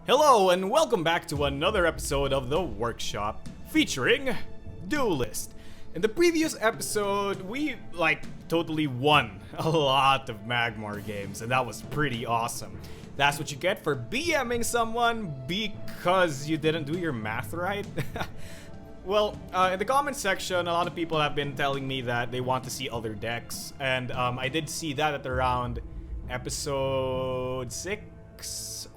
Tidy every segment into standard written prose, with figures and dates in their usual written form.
Hello and welcome back to another episode of The Workshop featuring Duelyst. In the previous episode, we totally won a lot of Magmar games, and that was pretty awesome. That's what you get for BMing someone because you didn't do your math right. Well, in the comment section, a lot of people have been telling me that they want to see other decks, and I did see that at around episode 6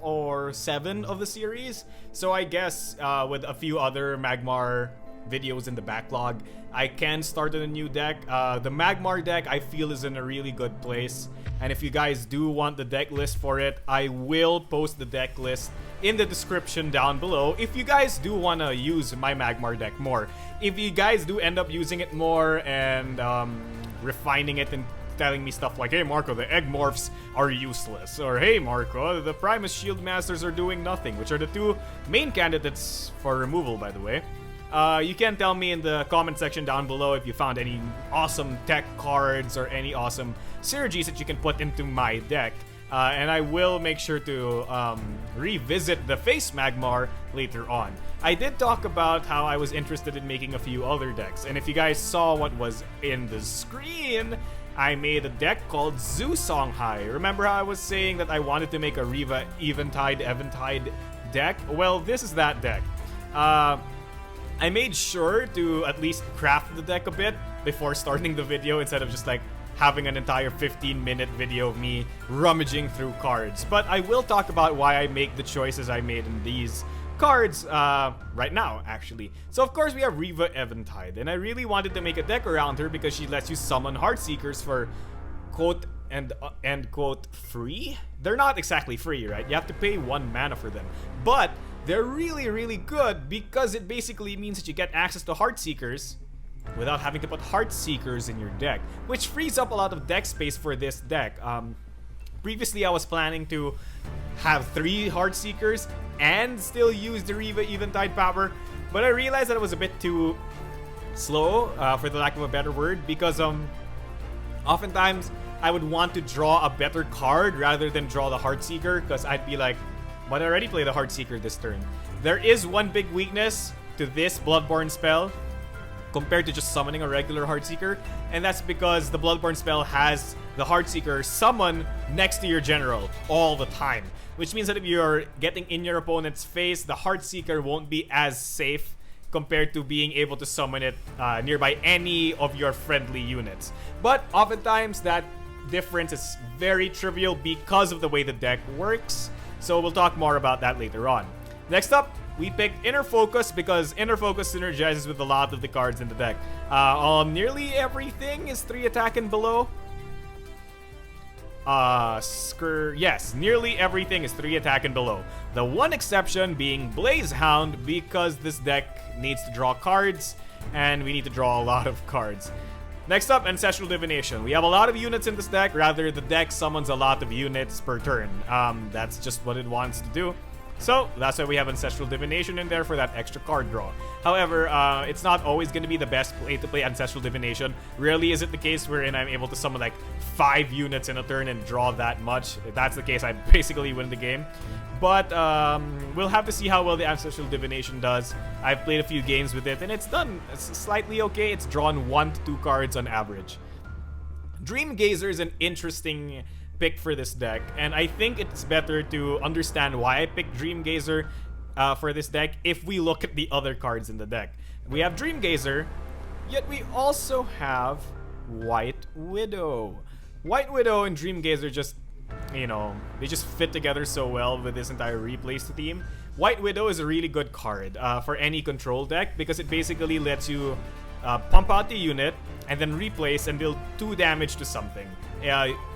or 7 of the series. So I guess with a few other Magmar videos in the backlog, I can start on a new deck. The Magmar deck I feel is in a really good place, and if you guys do want the deck list for it, I will post the deck list in the description down below if you guys do want to use my Magmar deck more. If you guys do end up using it more and refining it and telling me stuff like, hey Marco, the egg morphs are useless, or hey Marco, the Primus Shield Masters are doing nothing, which are the two main candidates for removal, by the way. You can tell me in the comment section down below if you found any awesome tech cards or any awesome synergies that you can put into my deck. And I will make sure to revisit the Face Magmar later on. I did talk about how I was interested in making a few other decks, and if you guys saw what was in the screen, I made a deck called Zoo Songhai. Remember how I was saying that I wanted to make a Riva Eventide deck? Well, this is that deck. I made sure to at least craft the deck a bit before starting the video instead of just having an entire 15-minute video of me rummaging through cards. But I will talk about why I make the choices I made in these cards right now, actually. So of course we have Riva Eventide, and I really wanted to make a deck around her because she lets you summon Heartseekers for quote and end quote free. They're not exactly free, right? You have to pay 1 mana for them, but they're really good because it basically means that you get access to Heartseekers without having to put Heartseekers in your deck, which frees up a lot of deck space for this deck. Previously I was planning to have 3 Heartseekers and still use the Riva Eventide power, but I realized that it was a bit too slow, for the lack of a better word, because oftentimes I would want to draw a better card rather than draw the Heartseeker, because I'd be like, but I already played the Heartseeker this turn. There is one big weakness to this Bloodborne spell compared to just summoning a regular Heartseeker, and that's because the Bloodborne spell has the Heartseeker summon next to your general all the time, which means that if you're getting in your opponent's face, the Heartseeker won't be as safe compared to being able to summon it nearby any of your friendly units. But oftentimes that difference is very trivial because of the way the deck works, so we'll talk more about that later on. Next up, we picked Inner Focus because Inner Focus synergizes with a lot of the cards in the deck. Nearly everything is 3 attack and below. Yes, nearly everything is 3 attack and below. The one exception being Blazehound, because this deck needs to draw cards, and we need to draw a lot of cards. Next up, Ancestral Divination. We have a lot of units in this deck, rather the deck summons a lot of units per turn. That's just what it wants to do. So that's why we have Ancestral Divination in there for that extra card draw. However, it's not always going to be the best way to play Ancestral Divination. Rarely is it the case wherein I'm able to summon 5 units in a turn and draw that much. If that's the case, I basically win the game. But we'll have to see how well the Ancestral Divination does. I've played a few games with it, and it's done slightly okay. It's drawn 1 to 2 cards on average. Dream Gazer is an interesting pick for this deck, and I think it's better to understand why I picked Dream Gazer for this deck if we look at the other cards in the deck. We have Dream Gazer, yet we also have White Widow. White Widow and Dream Gazer just, they just fit together so well with this entire replace theme. White Widow is a really good card for any control deck because it basically lets you pump out the unit and then replace and deal 2 damage to something.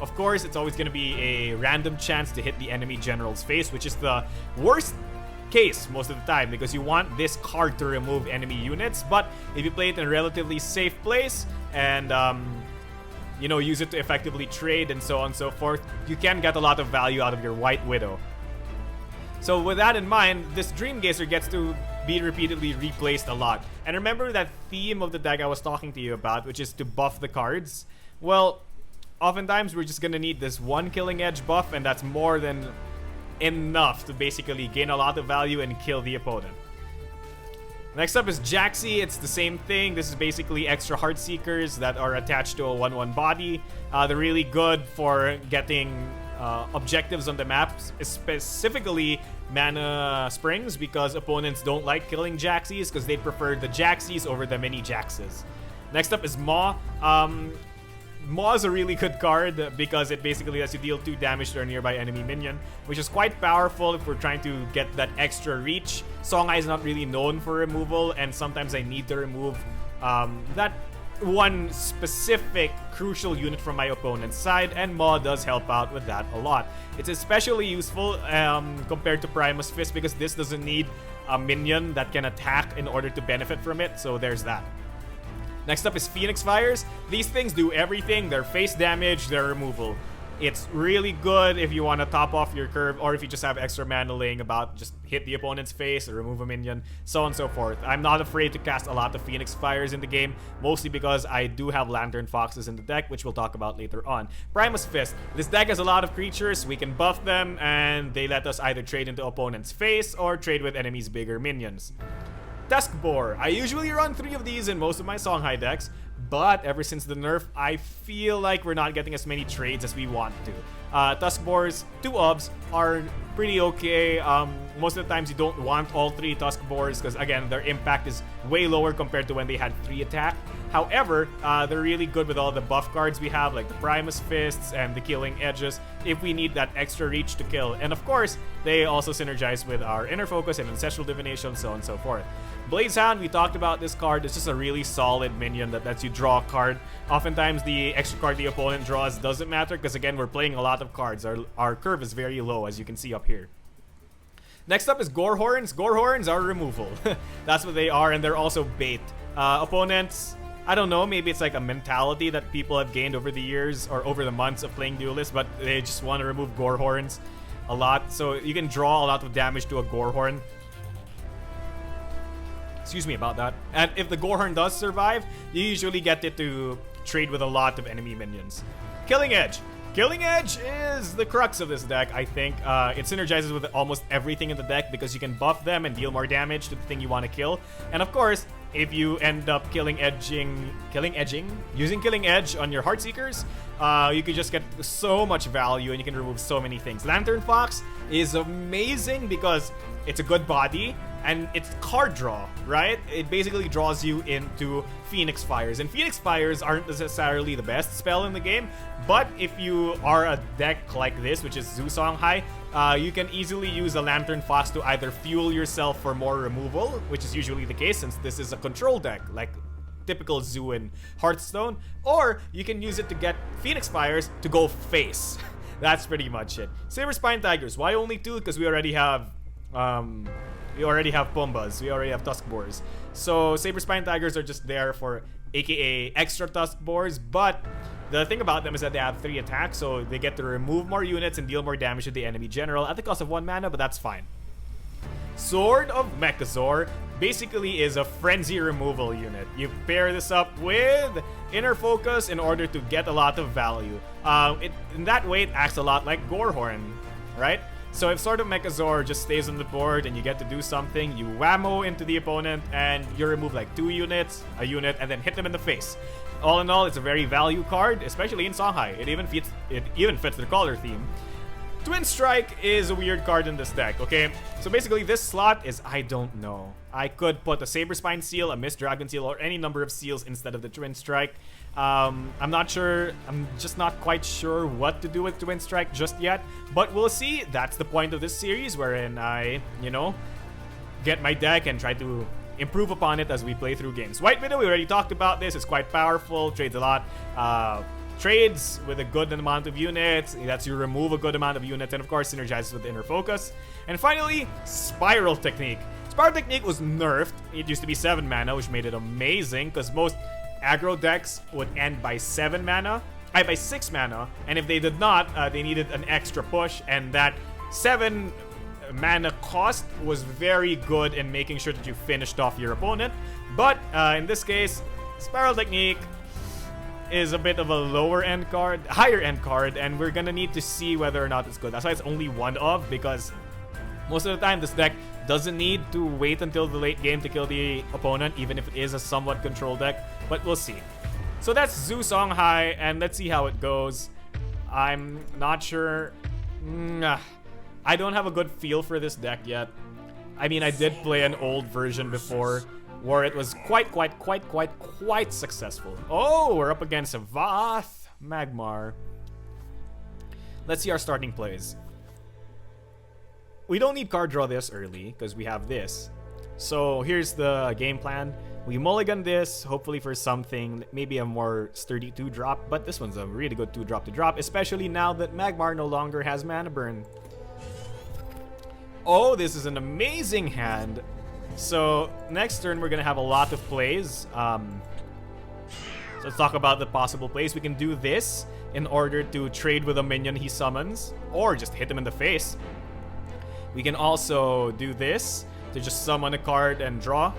Of course, it's always going to be a random chance to hit the enemy general's face, which is the worst case most of the time because you want this card to remove enemy units. But if you play it in a relatively safe place and use it to effectively trade and so on and so forth, you can get a lot of value out of your White Widow. So with that in mind, this Dream Gazer gets to be repeatedly replaced a lot. And remember that theme of the deck I was talking to you about, which is to buff the cards? Well, oftentimes we're just gonna need this 1 Killing Edge buff, and that's more than enough to basically gain a lot of value and kill the opponent. Next up is Jaxi. It's the same thing. This is basically extra Heart Seekers that are attached to a 1/1 body. They're really good for getting objectives on the map, specifically mana springs, because opponents don't like killing Jaxis because they prefer the Jaxis over the mini Jaxes. Next up is Maw. Maw is a really good card because it basically lets you deal 2 damage to a nearby enemy minion, which is quite powerful if we're trying to get that extra reach. Songhai is not really known for removal, and sometimes I need to remove that one specific crucial unit from my opponent's side, and Maw does help out with that a lot. It's especially useful compared to Primus Fist because this doesn't need a minion that can attack in order to benefit from it, so there's that. Next up is Phoenix Fires. These things do everything. They're face damage, they're removal. It's really good if you want to top off your curve, or if you just have extra mana laying about, just hit the opponent's face or remove a minion, so on and so forth. I'm not afraid to cast a lot of Phoenix Fires in the game, mostly because I do have Lantern Foxes in the deck, which we'll talk about later on. Primus Fist. This deck has a lot of creatures. We can buff them, and they let us either trade into opponent's face or trade with enemies' bigger minions. Tuskboar. I usually run 3 of these in most of my Songhai decks, but ever since the nerf, I feel like we're not getting as many trades as we want to. Tuskboars, 2 obs, are pretty okay. Most of the times you don't want all 3 Tuskboars because, again, their impact is way lower compared to when they had 3 attack. However, they're really good with all the buff cards we have, like the Primus Fists and the Killing Edges, if we need that extra reach to kill. And of course, they also synergize with our Inner Focus and Ancestral Divination, so on and so forth. Blazehound, we talked about this card. It's just a really solid minion that lets you draw a card. Oftentimes, the extra card the opponent draws doesn't matter because, again, we're playing a lot of cards. Our curve is very low, as you can see up here. Next up is Gorehorns. Gorehorns are removal. That's what they are, and they're also bait. Opponents, I don't know, maybe it's like a mentality that people have gained over the years or over the months of playing Duelyst, but they just want to remove Gorehorns a lot. So you can draw a lot of damage to a Gorehorn. Excuse me about that. And if the Gorehorn does survive, you usually get it to trade with a lot of enemy minions. Killing Edge. Killing Edge is the crux of this deck, I think. It synergizes with almost everything in the deck because you can buff them and deal more damage to the thing you want to kill. And of course, if you end up using Killing Edge on your Heartseekers, you could just get so much value and you can remove so many things. Lantern Fox is amazing because it's a good body and it's card draw, right? It basically draws you into Phoenix Fires, and Phoenix Fires aren't necessarily the best spell in the game, but if you are a deck like this, which is Zoo Songhai, you can easily use a Lantern Fox to either fuel yourself for more removal, which is usually the case since this is a control deck, like typical Zoo in Hearthstone, or you can use it to get Phoenix Fires to go face. That's pretty much it. Saber Spine Tigers, why only 2? Because we already have Pumbas, we already have Tuskboars. So Saber Spine Tigers are just there for aka extra Tuskboars, but the thing about them is that they have 3 attacks, so they get to remove more units and deal more damage to the enemy general at the cost of 1 mana, but that's fine. Sword of Mechazor basically is a frenzy removal unit. You pair this up with Inner Focus in order to get a lot of value. In that way, it acts a lot like Gorehorn, right? So if Sword of Mechazor just stays on the board and you get to do something, you whammo into the opponent and you remove like 2 units, a unit, and then hit them in the face. All in all, it's a very value card, especially in Songhai. It even fits the color theme. Twin Strike is a weird card in this deck, okay? So basically this slot is, I don't know. I could put a Saber Spine Seal, a Mist Dragon Seal, or any number of seals instead of the Twin Strike. I'm not sure, I'm just not quite sure what to do with Twin Strike just yet, but we'll see. That's the point of this series, wherein I, get my deck and try to improve upon it as we play through games. White Widow, we already talked about this. It's quite powerful, trades a lot. Trades with a good amount of units, lets you remove a good amount of units, and of course synergizes with Inner Focus. And finally, Spiral Technique. Spiral Technique was nerfed. It used to be 7 mana, which made it amazing, because most aggro decks would end by 6 mana, and if they did not, they needed an extra push, and that 7 mana cost was very good in making sure that you finished off your opponent. But in this case, Spiral Technique, is a bit of a lower end card, higher end card, and we're gonna need to see whether or not it's good. That's why it's only one of, because most of the time this deck doesn't need to wait until the late game to kill the opponent, even if it is a somewhat controlled deck, but we'll see. So that's Zhu Songhai, and let's see how it goes. I'm not sure. I don't have a good feel for this deck yet. I mean, I did play an old version before where it was quite successful. Oh, we're up against a Vath Magmar. Let's see our starting plays. We don't need card draw this early because we have this. So here's the game plan. We mulligan this, hopefully for something, maybe a more sturdy 2-drop, but this one's a really good 2-drop to drop, especially now that Magmar no longer has mana burn. Oh, this is an amazing hand. So next turn we're gonna have a lot of plays. So let's talk about the possible plays. We can do this in order to trade with a minion he summons, or just hit him in the face. We can also do this to just summon a card and draw.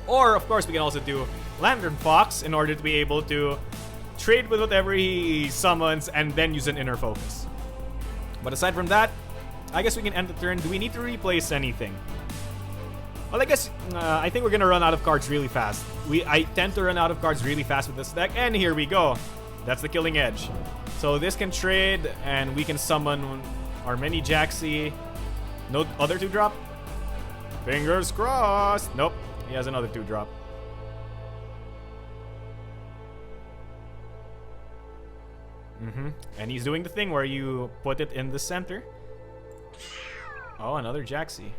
Or, of course, we can also do Lantern Fox in order to be able to trade with whatever he summons and then use an Inner Focus. But aside from that, I guess we can end the turn. Do we need to replace anything? Well, I guess I think we're gonna run out of cards really fast. I tend to run out of cards really fast with this deck, and here we go. That's the Killing Edge. So this can trade, and we can summon our mini Jaxi. No other 2-drop? Fingers crossed. Nope. He has another 2-drop. And he's doing the thing where you put it in the center. Oh, another Jaxi.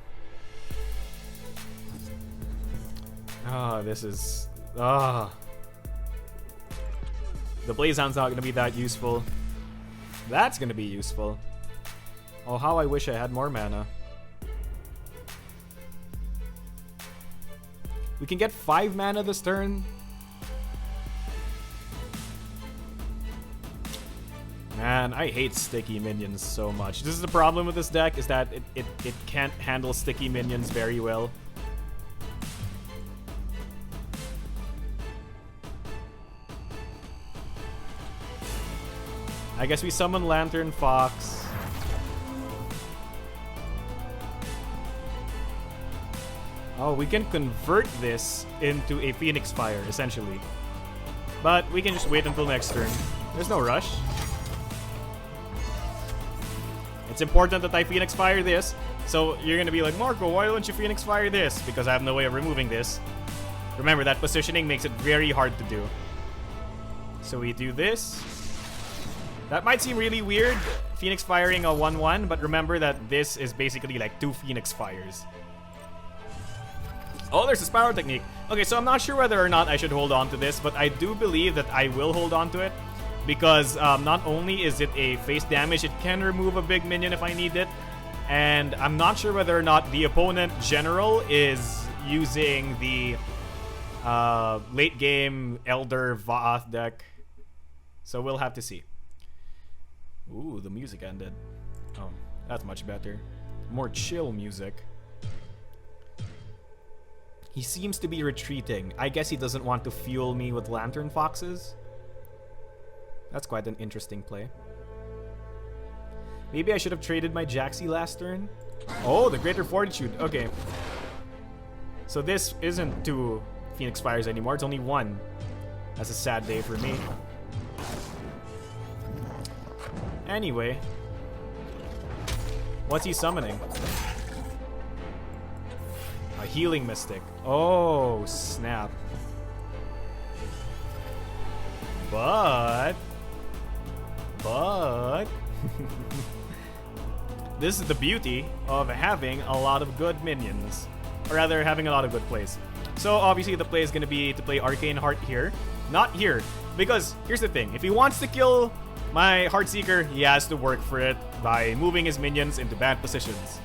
Ah, this is... The Blazehound's not going to be that useful. That's going to be useful. Oh, how I wish I had more mana. We can get 5 mana this turn. Man, I hate sticky minions so much. This is the problem with this deck, is that it can't handle sticky minions very well. I guess we summon Lantern Fox. Oh, we can convert this into a Phoenix Fire, essentially. But we can just wait until next turn. There's no rush. It's important that I Phoenix Fire this. So you're gonna be like, Marco, why don't you Phoenix Fire this? Because I have no way of removing this. Remember, that positioning makes it very hard to do. So we do this. That might seem really weird, Phoenix Firing a 1-1, but remember that this is basically like 2 Phoenix Fires. Oh, there's a Spiral Technique. Okay, so I'm not sure whether or not I should hold on to this, but I do believe that I will hold on to it. Because not only is it a face damage, it can remove a big minion if I need it. And I'm not sure whether or not the opponent general is using the late game Elder Va'ath deck. So we'll have to see. Ooh, the music ended. Oh, that's much better. More chill music. He seems to be retreating. I guess he doesn't want to fuel me with Lantern Foxes. That's quite an interesting play. Maybe I should have traded my Jaxi last turn. Oh, the Greater Fortitude. Okay. So this isn't 2 Phoenix Fires anymore. It's only 1. That's a sad day for me. Anyway. What's he summoning? A Healing Mystic. Oh, snap. But this is the beauty of having a lot of good minions. Or rather, having a lot of good plays. So obviously the play is going to be to play Arcane Heart here. Not here. Because here's the thing. If he wants to kill my Heartseeker, he has to work for it by moving his minions into bad positions.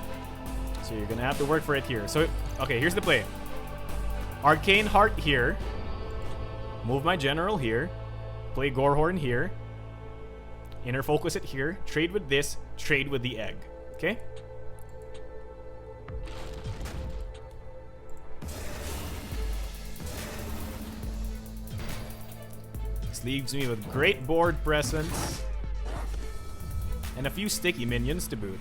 So you're going to have to work for it here. So, okay, here's the play. Arcane Heart here. Move my General here. Play Gorehorn here. Inner Focus it here. Trade with this. Trade with the egg. Okay? This leaves me with great board presence. And a few sticky minions to boot.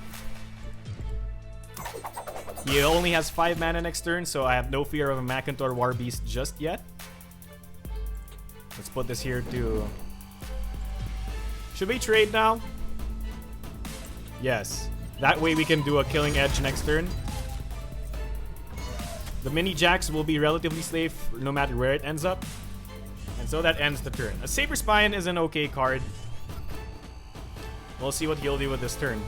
He only has 5 mana next turn, so I have no fear of a Macintor War Beast just yet. Let's put this here too. Should we trade now? Yes. That way we can do a Killing Edge next turn. The mini jacks will be relatively safe no matter where it ends up. And so that ends the turn. A Saber Spine is an okay card. We'll see what he'll do with this turn.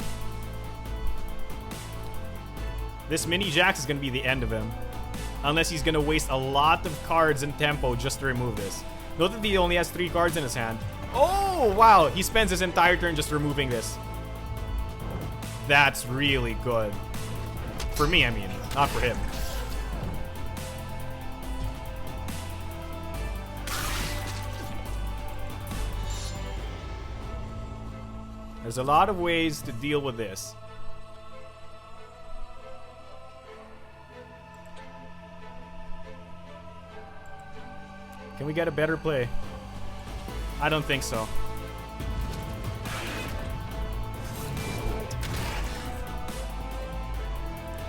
This mini jacks is going to be the end of him. Unless he's going to waste a lot of cards in tempo just to remove this. Note that he only has 3 cards in his hand. Oh, wow. He spends his entire turn just removing this. That's really good. For me, I mean. Not for him. There's a lot of ways to deal with this. Can we get a better play? I don't think so.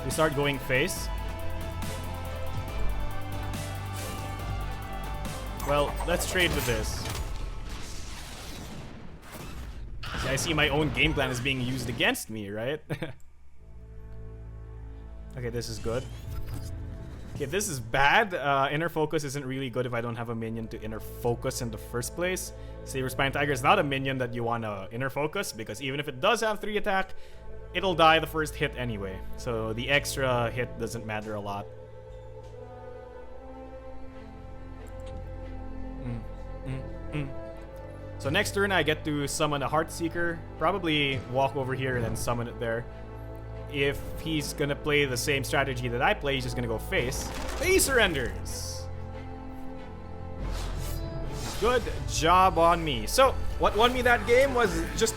We start going face. Well, let's trade with this. See, I see my own game plan is being used against me, right? Okay, this is good. Okay, this is bad. Inner Focus isn't really good if I don't have a minion to Inner Focus in the first place. Saber Spine Tiger is not a minion that you want to Inner Focus, because even if it does have 3 attack, it'll die the first hit anyway. So the extra hit doesn't matter a lot. So next turn I get to summon a Heartseeker. Probably walk over here and then summon it there. If he's gonna play the same strategy that I play, he's just gonna go face. He surrenders. Good job on me. So, what won me that game was just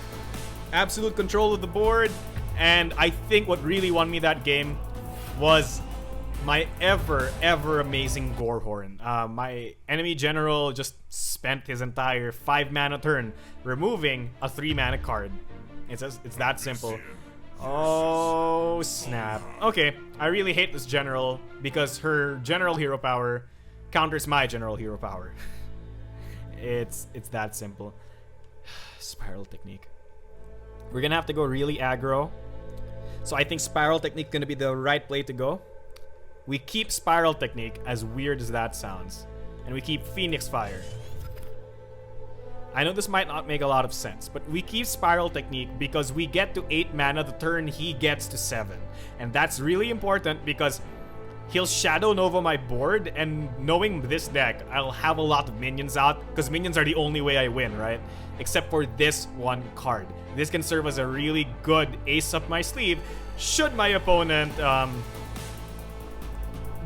absolute control of the board. And I think what really won me that game was my ever amazing Gorehorn. My enemy general just spent his entire 5 mana turn removing a 3 mana card. It's that simple. Oh, snap. Okay, I really hate this general because her general hero power counters my general hero power. It's that simple. Spiral Technique. We're gonna have to go really aggro. So I think Spiral Technique gonna be the right play to go. We keep Spiral Technique, as weird as that sounds. And we keep Phoenix Fire. I know this might not make a lot of sense, but we keep Spiral Technique because we get to 8 mana the turn he gets to 7. And that's really important because he'll Shadow Nova my board, and knowing this deck, I'll have a lot of minions out because minions are the only way I win, right? Except for this one card. This can serve as a really good ace up my sleeve should my opponent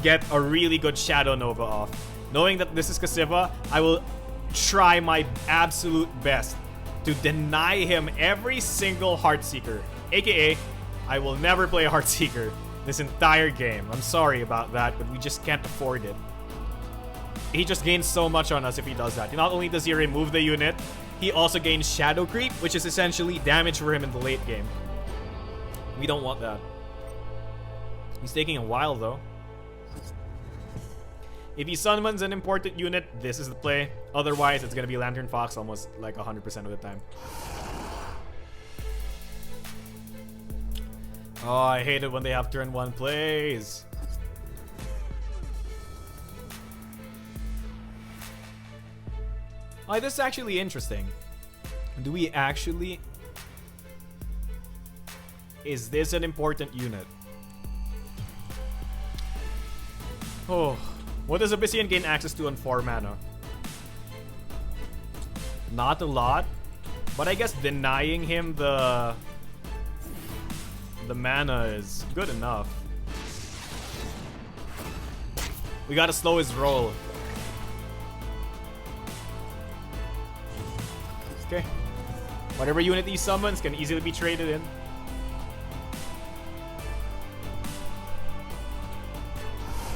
get a really good Shadow Nova off. Knowing that this is Kasiva, I will try my absolute best to deny him every single Heartseeker. AKA, I will never play a Heartseeker this entire game. I'm sorry about that, but we just can't afford it. He just gains so much on us if he does that. Not only does he remove the unit, he also gains Shadow Creep, which is essentially damage for him in the late game. We don't want that. He's taking a while though. If he summons an important unit, this is the play. Otherwise, it's gonna be Lantern Fox almost like 100% of the time. Oh, I hate it when they have turn 1 plays. Oh, this is actually interesting. Do we actually... Is this an important unit? Oh... What does Abyssian gain access to on 4 mana? Not a lot, but I guess denying him the mana is good enough. We gotta slow his roll. Okay. Whatever unit he summons can easily be traded in.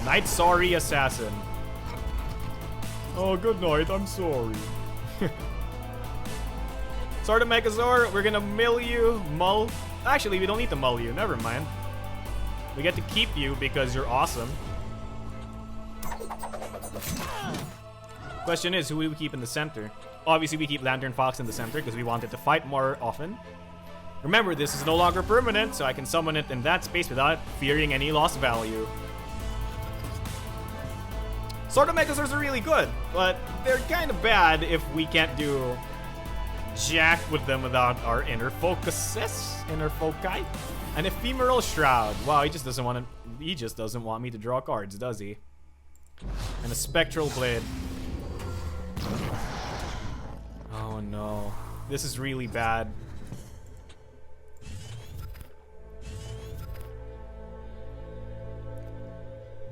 Night Sorry Assassin. Oh, good night, I'm sorry. Sword of Megazord, we're gonna mill you. Actually, we don't need to mull you. Never mind. We get to keep you because you're awesome. Question is, who do we keep in the center? Obviously, we keep Lantern Fox in the center because we want it to fight more often. Remember, this is no longer permanent, so I can summon it in that space without fearing any lost value. Sword of Megazords are really good, but they're kind of bad if we can't do jack with them without our inner focuses, inner foci. An Ephemeral Shroud. Wow, he just doesn't want to. He just doesn't want me to draw cards, does he? And a Spectral Blade. Oh no, this is really bad.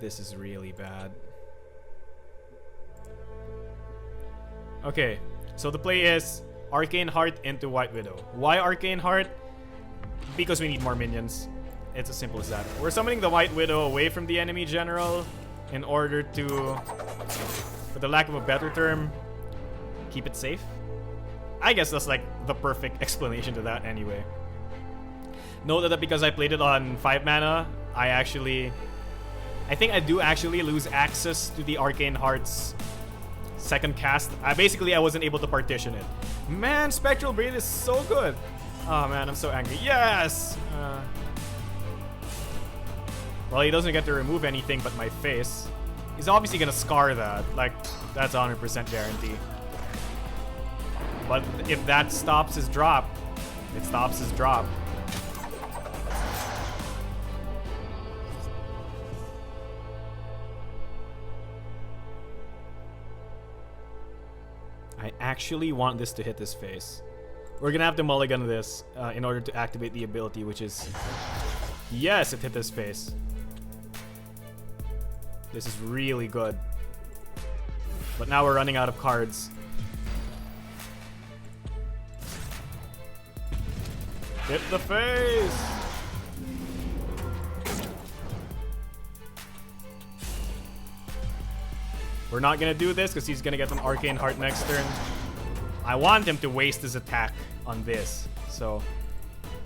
This is really bad. Okay, so the play is Arcane Heart into White Widow. Why Arcane Heart? Because we need more minions. It's as simple as that. We're summoning the White Widow away from the enemy general in order to, for the lack of a better term, keep it safe. I guess that's like the perfect explanation to that anyway. Note that because I played it on 5 mana, I think I do actually lose access to the Arcane Heart's second cast. I wasn't able to partition it. Man, Spectral Blade is so good. Oh man, I'm so angry. Yes! Well, he doesn't get to remove anything but my face. He's obviously gonna scar that. Like, that's 100% guarantee. But if that stops his drop, it stops his drop. I actually want this to hit his face. We're gonna have to mulligan this in order to activate the ability, which is... Yes, it hit his face. This is really good. But now we're running out of cards. Hit the face! We're not gonna do this because he's gonna get an Arcane Heart next turn. I want him to waste his attack on this, so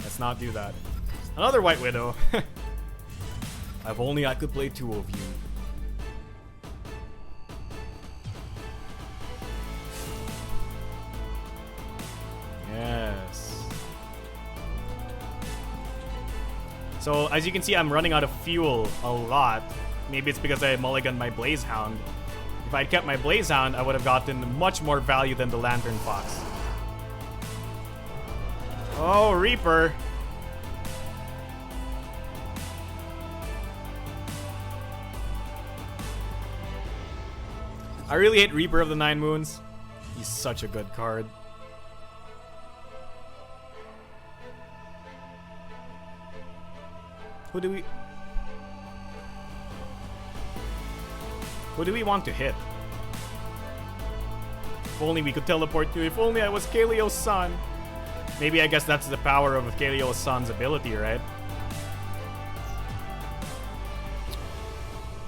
let's not do that. Another White Widow. If only I could play 2 of you. Yes. So as you can see, I'm running out of fuel a lot. Maybe it's because I mulliganed my Blaze Hound. If I'd kept my Blaze Hound, I would have gotten much more value than the Lantern Fox. Oh, Reaper. I really hate Reaper of the Nine Moons. He's such a good card. Who do we want to hit? If only we could teleport to. If only I was Kalio's son. Maybe I guess that's the power of Kalio's son's ability, right?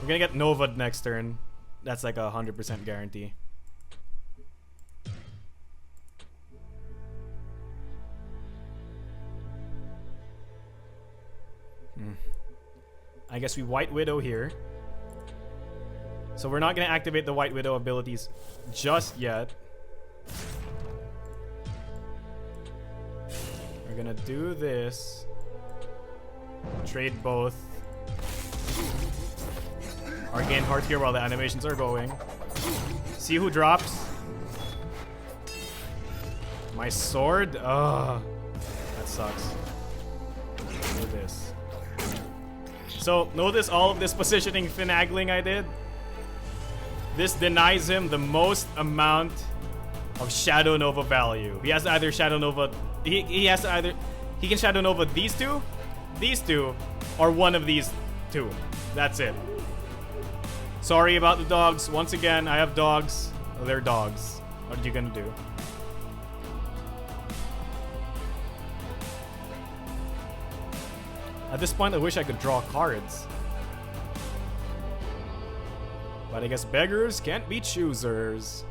We're gonna get Nova'd next turn. That's like 100% guarantee. I guess we White Widow here. So we're not going to activate the White Widow abilities just yet. We're going to do this. Trade both. Arcane Heart here while the animations are going. See who drops. My sword? Ugh. That sucks. Do this. So, notice all of this positioning finagling I did? This denies him the most amount of Shadow Nova value. He has to either Shadow Nova... He has to either... He can Shadow Nova these two, or one of these two. That's it. Sorry about the dogs. Once again, I have dogs. They're dogs. What are you gonna do? At this point, I wish I could draw cards. But I guess beggars can't be choosers.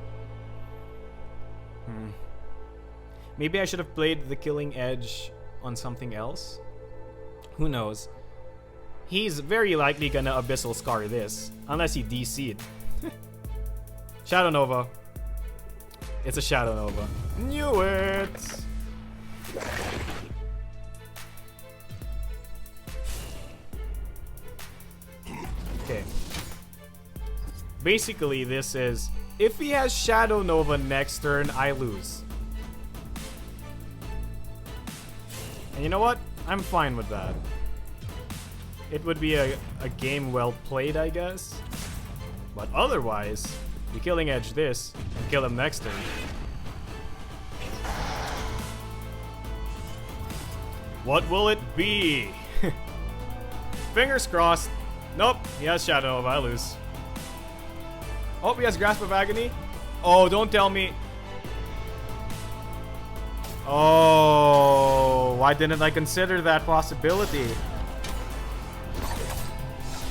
Maybe I should have played the Killing Edge on something else. Who knows? He's very likely gonna Abyssal Scar this, unless he DC'd. Shadow Nova. It's a Shadow Nova. Knew it! Okay. Basically, this is... If he has Shadow Nova next turn, I lose. And you know what? I'm fine with that. It would be a game well played, I guess. But otherwise, you Killing Edge this and kill him next turn. What will it be? Fingers crossed. Nope, he has Shadow Nova, I lose. Oh, he has Grasp of Agony? Oh, don't tell me. Oh, why didn't I consider that possibility?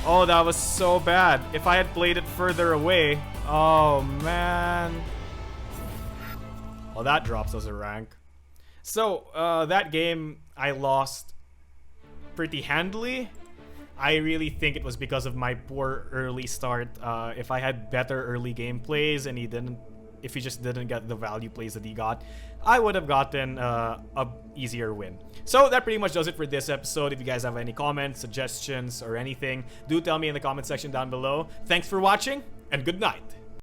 Oh, that was so bad. If I had played it further away. Oh, man. Well, that drops us a rank. So, that game, I lost pretty handily. I really think it was because of my poor early start. If I had better early game plays and if he just didn't get the value plays that he got, I would have gotten a easier win. So that pretty much does it for this episode. If you guys have any comments, suggestions, or anything, do tell me in the comment section down below. Thanks for watching, and good night.